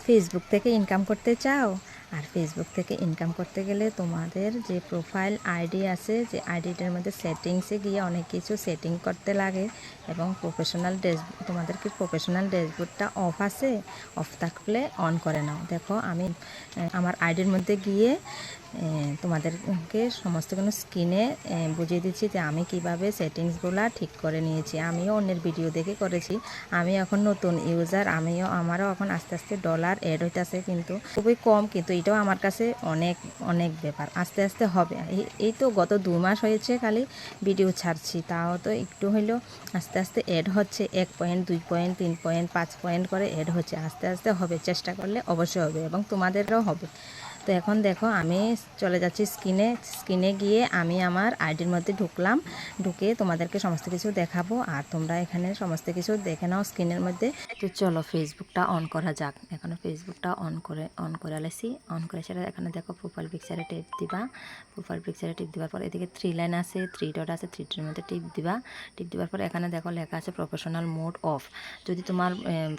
Facebook থেকে income করতে চাও, আর ফেসবুক থেকে ইনকাম করতে গেলে তোমাদের যে প্রোফাইল আইডি আছে, যে আইডিটার মধ্যে সেটিংসে গিয়ে অনেক কিছু সেটিং করতে লাগে এবং তোমাদেরকে প্রফেশনাল ড্যাশবোর্ডটা অফ আছে, অফ থাকলে অন করে নাও। দেখো আমি আমার আইডির মধ্যে গিয়ে তোমাদেরকে সমস্ত কোনো স্ক্রিনে বুঝিয়ে দিচ্ছি যে আমি কিভাবে সেটিংসগুলো ঠিক করে নিয়েছি। আমিও অন্যের ভিডিও দেখে করেছি, আমি এখন নতুন ইউজার, আমারও এখন আস্তে আস্তে ডলার অ্যাড হইতেছে, কিন্তু খুবই কম, কিন্তু এটাও আমার কাছে অনেক অনেক ব্যাপার, আস্তে আস্তে হবে। এই তো গত 2 মাস হয়েছে খালি ভিডিও ছাড়ছি, তাও তো একটু হইলেও আস্তে আস্তে অ্যাড হচ্ছে, 1 পয়েন্ট 2 পয়েন্ট 3 পয়েন্ট 5 পয়েন্ট করে অ্যাড হচ্ছে, আস্তে আস্তে হবে, চেষ্টা করলে অবশ্যই হবে এবং তোমাদেরও হবে। তো এখন দেখো আমি চলে যাচ্ছি স্ক্রিনে গিয়ে আমি আমার আইডির মধ্যে ঢুকলাম, ঢুকে তোমাদেরকে সমস্ত কিছু দেখাবো, আর তোমরা এখানে সমস্ত কিছু দেখে নাও স্ক্রিনের মধ্যে। তো চলো ফেসবুকটা অন করা যাক। এখন ফেসবুকটা অন করে আলাইছি, অন করে সেটা এখানে দেখো প্রোফাইল পিকচারে টিপ দিবা। প্রোফাইল পিকচারে টিপ দেওয়ার পর এদিকে 3 লাইন আছে, 3 ডট আছে, 3 ডটের মধ্যে টিপ দিবা। টিপ দেওয়ার পর এখানে দেখো লেখা আছে প্রফেশনাল মোড অফ। যদি তোমার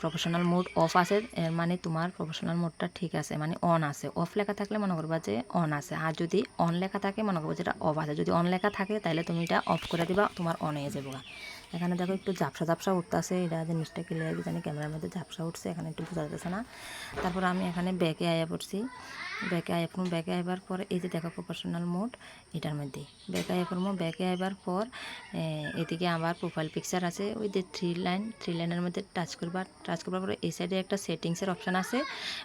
প্রফেশনাল মোড অফ আছে, এর মানে তোমার প্রফেশনাল মোডটা ঠিক আছে, মানে অন আছে। অফ লেখা থাকলে মনে করবা যে অন আছে, আর যদি অন লেখা থাকে মনে করবো যেটা অফ আছে। যদি অন লেখা থাকে তাহলে তুমি এটা অফ করে দিবা, তোমার অন হয়ে যাবে। এখানে দেখো একটু ঝাপসা উঠতেছে, এটা জিনিসটা ক্লিয়ার জানি ক্যামেরার মধ্যে ঝাপসা উঠছে, এখানে একটু বোঝা যাচ্ছে না। তারপর আমি এখানে ব্যাকে আয়া পড়ছি, ব্যাকে আইবার পর এই যে দেখো প্রফেশনাল মোড, এটার মধ্যে ব্যাকে আয়া পড়বো। ব্যাকে আইবার পর এদিকে আবার প্রোফাইল পিকচার আছে, ওই যে 3 লাইনের মধ্যে টাচ করবার পরে এই সাইডে একটা সেটিংসের অপশান আছে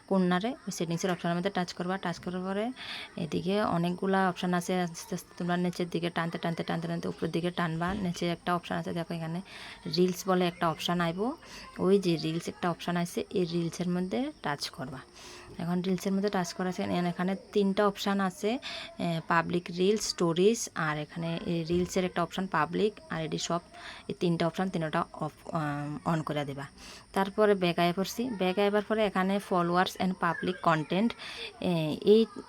কর্নারে, ওই সেটিংসের অপশানের মধ্যে টাচ করার পরে এদিকে অনেকগুলা অপশান আছে, আস্তে আস্তে তোমরা নিচের দিকে টানতে উপরের দিকে টানবা। নিচে একটা অপশান আছে দেখো, এখানে রিলস বলে একটা অপশান আইব, ওই যে রিলস একটা অপশান আছে, এই রিলসের মধ্যে টাচ করবা। এখন রিলসের মধ্যে টাচ করা আছে, এখানে 3টা অপশান আছে, পাবলিক রিলস, স্টোরিজ, আর এখানে রিলসের একটা অপশান পাবলিক, আর এটি সব, এই 3টা অপশান 3টা অন করে দেবা। তারপরে ব্যাক আইবার পরে এখানে ফলোয়ার্স অ্যান্ড পাবলিক কন্টেন্ট,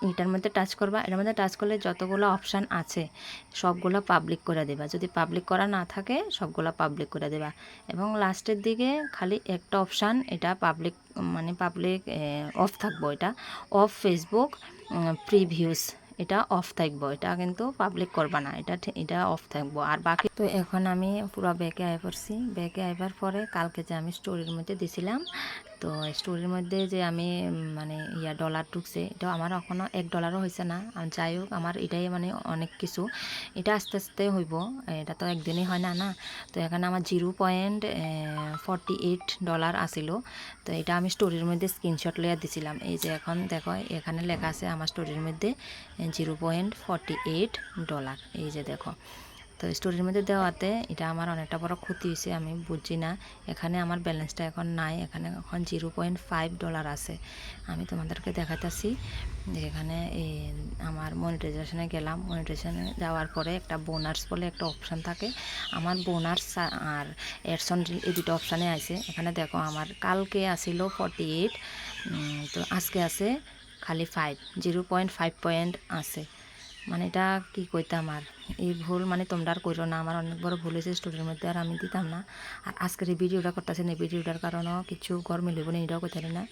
এটার মধ্যে টাচ করবা। এটার মধ্যে টাচ করলে যতগুলো অপশান আছে সবগুলো পাবলিক করে দেবা, যদি পাবলিক করা না থাকে সবগুলো পাবলিক করে দেবা। এবং লাস্টের দিকে খালি একটা অপশান, এটা পাবলিক মানে পাবলিক অফ থাকবো, এটা অফ ফেসবুক প্রিভিউস, এটা অফ থাকবো, এটা কিন্তু পাবলিক করবা না, এটা অফ থাকবো। আর বাকি তো এখন আমি পুরো ব্যাকে আয় পড়ছি। ব্যাকে আইবার পরে কালকে যে আমি স্টোরির মধ্যে দিছিলাম, তো স্টোরির মধ্যে যে আমি মানে ডলার ঢুকছে, এটা আমার এখনও $1 হয়েছে না। যাই হোক, আমার এটাই মানে অনেক কিছু, এটা আস্তে আস্তে হইব, এটা তো একদিনই হয় না না। তো এখানে আমার $0.48 আসিল। তো এটা আমি স্টোরির মধ্যে স্ক্রিনশট লইয়া দিছিলাম। এই যে এখন দেখো এখানে লেখা আছে আমার স্টোরির মধ্যে $0.48, এই যে দেখো। তো স্টোরির মধ্যে দেওয়াতে এটা আমার অনেকটা বড় ক্ষতি হয়েছে, আমি বুঝছি না। এখানে আমার ব্যালেন্সটা এখন নাই, এখানে এখন $0.5 আছে। আমি তোমাদেরকে দেখাতেছি যে এখানে আমার মনিটাইজেশনে গেলাম, মনিটাইজেশনে যাওয়ার পরে একটা বোনাস বলে একটা অপশান থাকে। আমার বোনাস আর অ্যাডস অন রিল এই দুটো অপশানে আছে। এখানে দেখো আমার কালকে আসিল 48, তো আজকে আছে খালি 0.5 পয়েন্ট আছে। মানে এটা কি কইতাম, আর এই ভুল মানে তোমরা আর কইরো না, আমার অনেক বড় ভুল হয়েছে স্টোরির মধ্যে, আর আমি দিতাম না। আর আজকের এই ভিডিওটা করতেছি না, এই ভিডিওটার কারণেও কিছু ঘর মিলব না, এটাও কইতে না।